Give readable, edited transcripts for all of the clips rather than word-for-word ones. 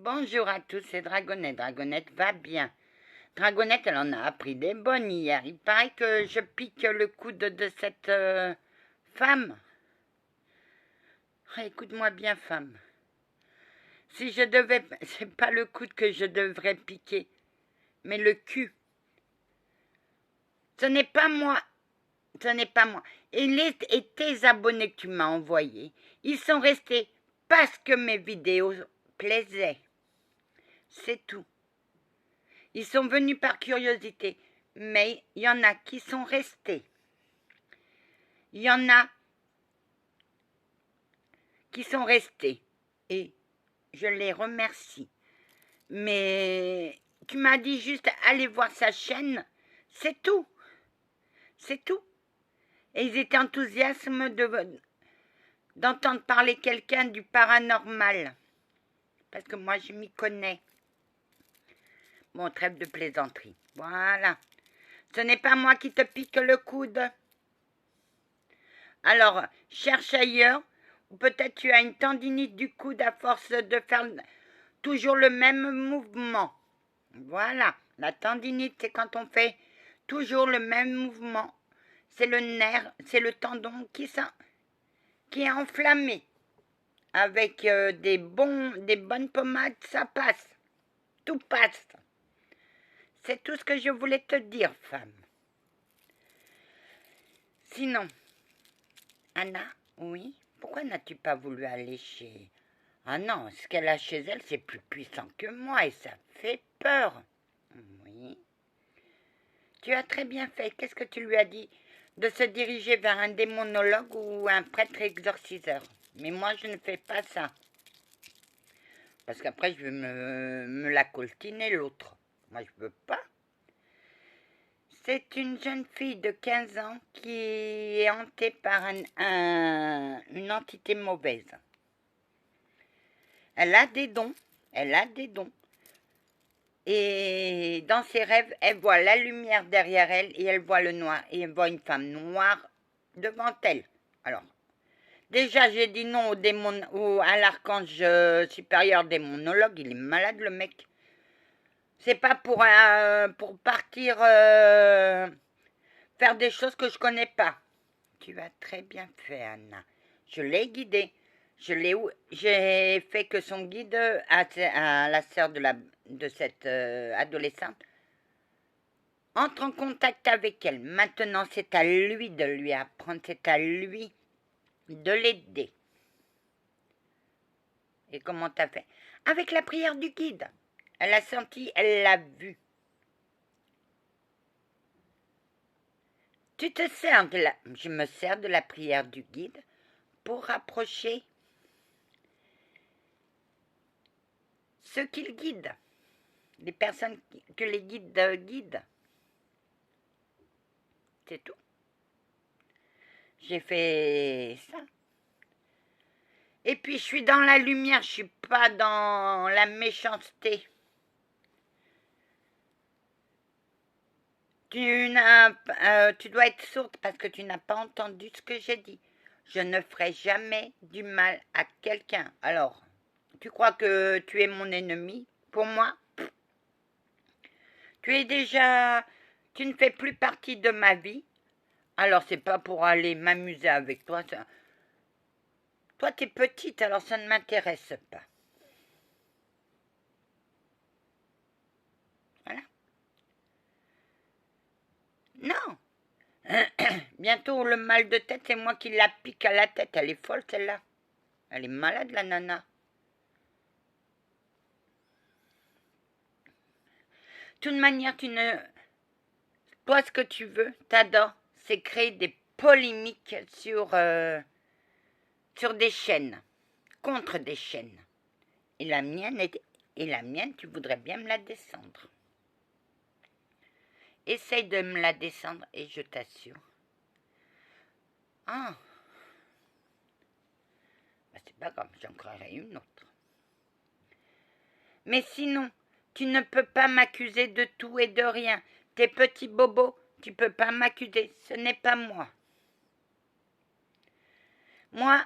Bonjour à tous, c'est Dragonette. Dragonette va bien. Dragonette, elle en a appris des bonnes hier. Il paraît que je pique le coude de cette femme. Écoute-moi bien, femme. Si je devais... C'est pas le coude que je devrais piquer, mais le cul. Ce n'est pas moi. Ce n'est pas moi. Et tes abonnés que tu m'as envoyés, ils sont restés parce que mes vidéos plaisaient. C'est tout. Ils sont venus par curiosité, mais il y en a qui sont restés. Il y en a qui sont restés et je les remercie. Mais tu m'as dit juste allez voir sa chaîne, c'est tout. C'est tout. Et ils étaient enthousiastes d'entendre parler quelqu'un du paranormal. Parce que moi je m'y connais. Bon, trêve de plaisanterie. Voilà. Ce n'est pas moi qui te pique le coude. Alors, cherche ailleurs, ou peut-être tu as une tendinite du coude à force de faire toujours le même mouvement. Voilà, la tendinite, c'est quand on fait toujours le même mouvement. C'est le nerf, c'est le tendon qui est enflammé. Avec des bonnes pommades, ça passe. Tout passe. C'est tout ce que je voulais te dire, femme. Sinon, Anna, oui, pourquoi n'as-tu pas voulu aller chez... Ah non, ce qu'elle a chez elle, c'est plus puissant que moi et ça fait peur. Oui. Tu as très bien fait. Qu'est-ce que tu lui as dit? De se diriger vers un démonologue ou un prêtre exorciseur. Mais moi, je ne fais pas ça. Parce qu'après, je vais me la coltiner l'autre. Moi, je veux pas. C'est une jeune fille de 15 ans qui est hantée par une entité mauvaise. Elle a des dons. Elle a des dons. Et dans ses rêves, elle voit la lumière derrière elle et elle voit le noir. Et elle voit une femme noire devant elle. Alors, déjà, j'ai dit non à l'archange supérieur démonologue. Il est malade, le mec. C'est pas pour partir faire des choses que je connais pas. Tu as très bien fait, Anna. Je l'ai guidé. J'ai fait que son guide à la sœur de cette adolescente entre en contact avec elle. Maintenant, c'est à lui de lui apprendre, c'est à lui de l'aider. Et comment t'as fait? Avec la prière du guide. Elle a senti, elle l'a vu. Je me sers de la prière du guide pour rapprocher ceux qu'il guide, les personnes que les guides guident. C'est tout. J'ai fait ça. Et puis je suis dans la lumière, je suis pas dans la méchanceté. Tu dois être sourde parce que tu n'as pas entendu ce que j'ai dit. Je ne ferai jamais du mal à quelqu'un. Alors, tu crois que tu es mon ennemi? Pour moi, tu ne fais plus partie de ma vie. Alors, c'est pas pour aller m'amuser avec toi. Toi, tu es petite, alors ça ne m'intéresse pas. Voilà. Non. Bientôt, le mal de tête, c'est moi qui la pique à la tête. Elle est folle, celle-là. Elle est malade, la nana. De toute manière, toi, ce que tu veux, t'adores, c'est créer des polémiques sur des chaînes, contre des chaînes. Et la mienne, tu voudrais bien me la descendre. Essaye de me la descendre et je t'assure. Ah, bah, c'est pas grave, j'en créerai une autre. Mais sinon, tu ne peux pas m'accuser de tout et de rien. Tes petits bobos, tu peux pas m'accuser, ce n'est pas moi. Moi,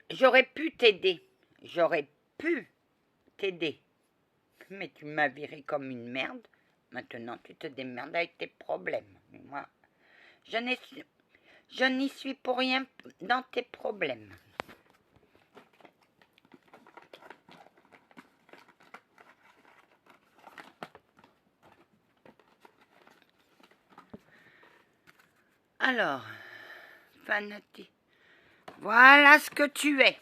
j'aurais pu t'aider. J'aurais pu t'aider. Mais tu m'as viré comme une merde. Maintenant, tu te démerdes avec tes problèmes. Mais moi, je n'y suis pour rien dans tes problèmes. Alors, fanatique. Voilà ce que tu es.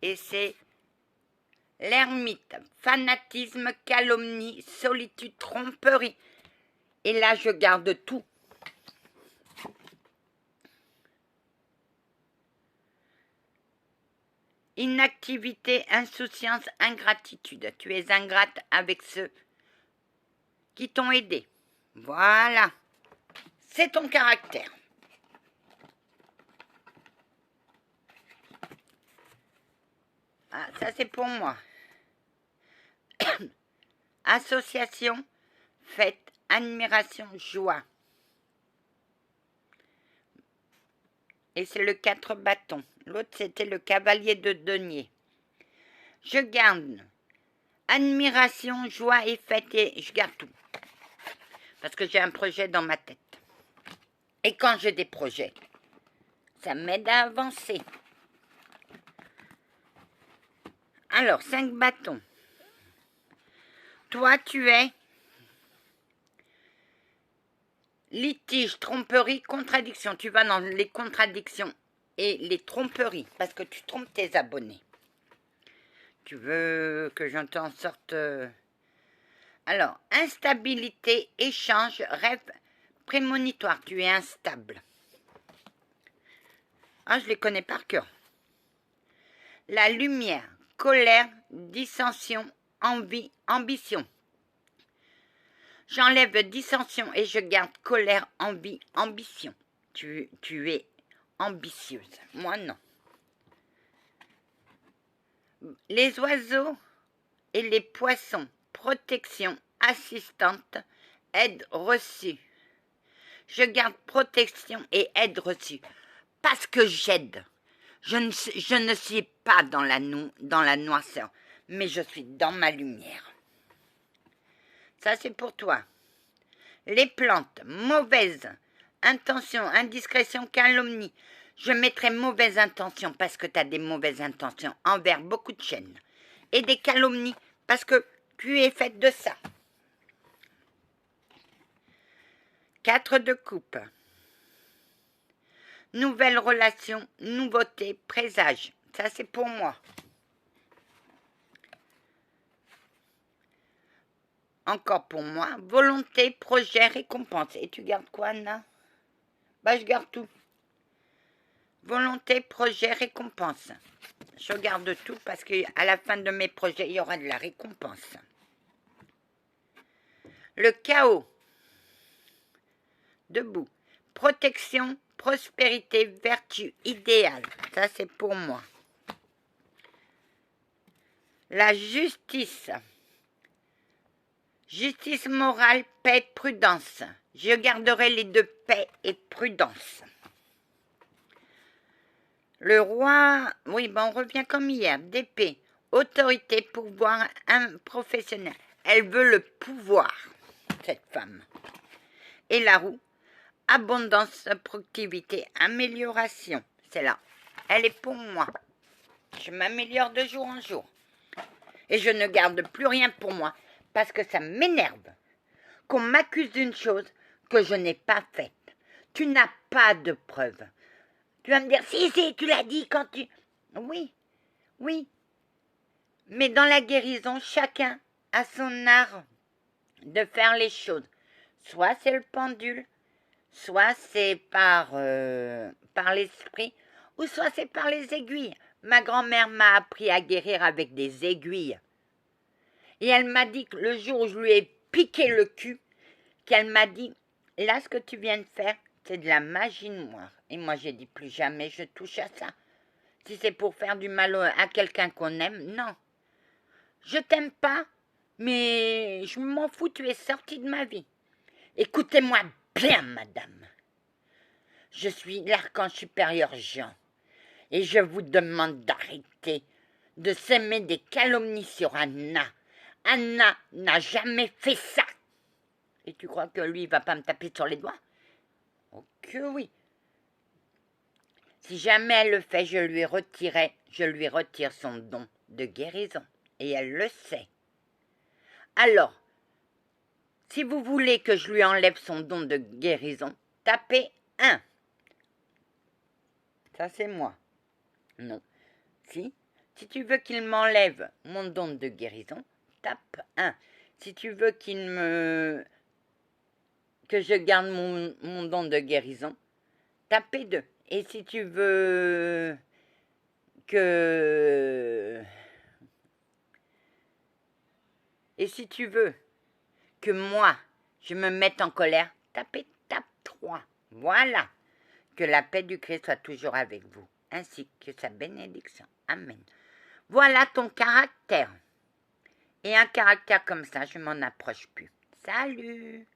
Et c'est l'ermite, fanatisme, calomnie, solitude, tromperie. Et là, je garde tout. Inactivité, insouciance, ingratitude. Tu es ingrate avec ceux qui t'ont aidé. Voilà. C'est ton caractère. Ah, ça c'est pour moi. Association, fête, admiration, joie. Et c'est le 4 bâtons. L'autre, c'était le cavalier de denier. Je garde admiration, joie et fête. Et je garde tout. Parce que j'ai un projet dans ma tête. Et quand j'ai des projets, ça m'aide à avancer. Alors, 5 bâtons. Toi, tu es litige, tromperie, contradiction. Tu vas dans les contradictions et les tromperies parce que tu trompes tes abonnés. Tu veux que je t'en sorte... Alors, instabilité, échange, rêve prémonitoire. Tu es instable. Ah, je les connais par cœur. La lumière, colère, dissension, envie, ambition. J'enlève dissension et je garde colère, envie, ambition. Tu es ambitieuse. Moi, non. Les oiseaux et les poissons, protection, assistante, aide reçue. Je garde protection et aide reçue. Parce que j'aide. Je ne suis pas dans la noirceur, mais je suis dans ma lumière. Ça, c'est pour toi. Les plantes, mauvaise intention, indiscrétion, calomnie. Je mettrai mauvaise intention parce que tu as des mauvaises intentions envers beaucoup de chaînes. Et des calomnies parce que tu es faite de ça. 4 de coupe. Nouvelle relation, nouveauté, présage. Ça, c'est pour moi. Encore pour moi. Volonté, projet, récompense. Et tu gardes quoi, Anna? Bah, je garde tout. Volonté, projet, récompense. Je garde tout parce qu'à la fin de mes projets, il y aura de la récompense. Le chaos. Debout. Protection, prospérité, vertu, idéal. Ça, c'est pour moi. La justice. Justice morale, paix, prudence. Je garderai les deux, paix et prudence. Le roi, oui, ben on revient comme hier, d'épée, autorité, pouvoir, un professionnel. Elle veut le pouvoir, cette femme. Et la roue, abondance, productivité, amélioration. C'est là. Elle est pour moi. Je m'améliore de jour en jour. Et je ne garde plus rien pour moi parce que ça m'énerve qu'on m'accuse d'une chose que je n'ai pas faite. Tu n'as pas de preuves. Tu vas me dire, si, tu l'as dit quand tu... Oui. Mais dans la guérison, chacun a son art de faire les choses. Soit c'est le pendule, soit c'est par l'esprit, ou soit c'est par les aiguilles. Ma grand-mère m'a appris à guérir avec des aiguilles. Et elle m'a dit que le jour où je lui ai piqué le cul, qu'elle m'a dit, là ce que tu viens de faire, c'est de la magie noire. Et moi j'ai dit, plus jamais je touche à ça. Si c'est pour faire du mal à quelqu'un qu'on aime, non. Je t'aime pas, mais je m'en fous, tu es sortie de ma vie. Écoutez-moi bien, madame. Je suis l'archange supérieur Jean. Et je vous demande d'arrêter de s'aimer des calomnies sur Anna. Anna n'a jamais fait ça. Et tu crois que lui, il va pas me taper sur les doigts? Oh que oui. Si jamais elle le fait, je lui retire son don de guérison. Et elle le sait. Alors, si vous voulez que je lui enlève son don de guérison, tapez 1. Ça, c'est moi. Non. Si tu veux qu'il m'enlève mon don de guérison, tape 1. Si tu veux que je garde mon don de guérison, tapez 2. Et si tu veux que... Et si tu veux que moi, je me mette en colère, tape 3. Voilà. Que la paix du Christ soit toujours avec vous, ainsi que sa bénédiction. Amen. Voilà ton caractère. Et un caractère comme ça, je m'en approche plus. Salut!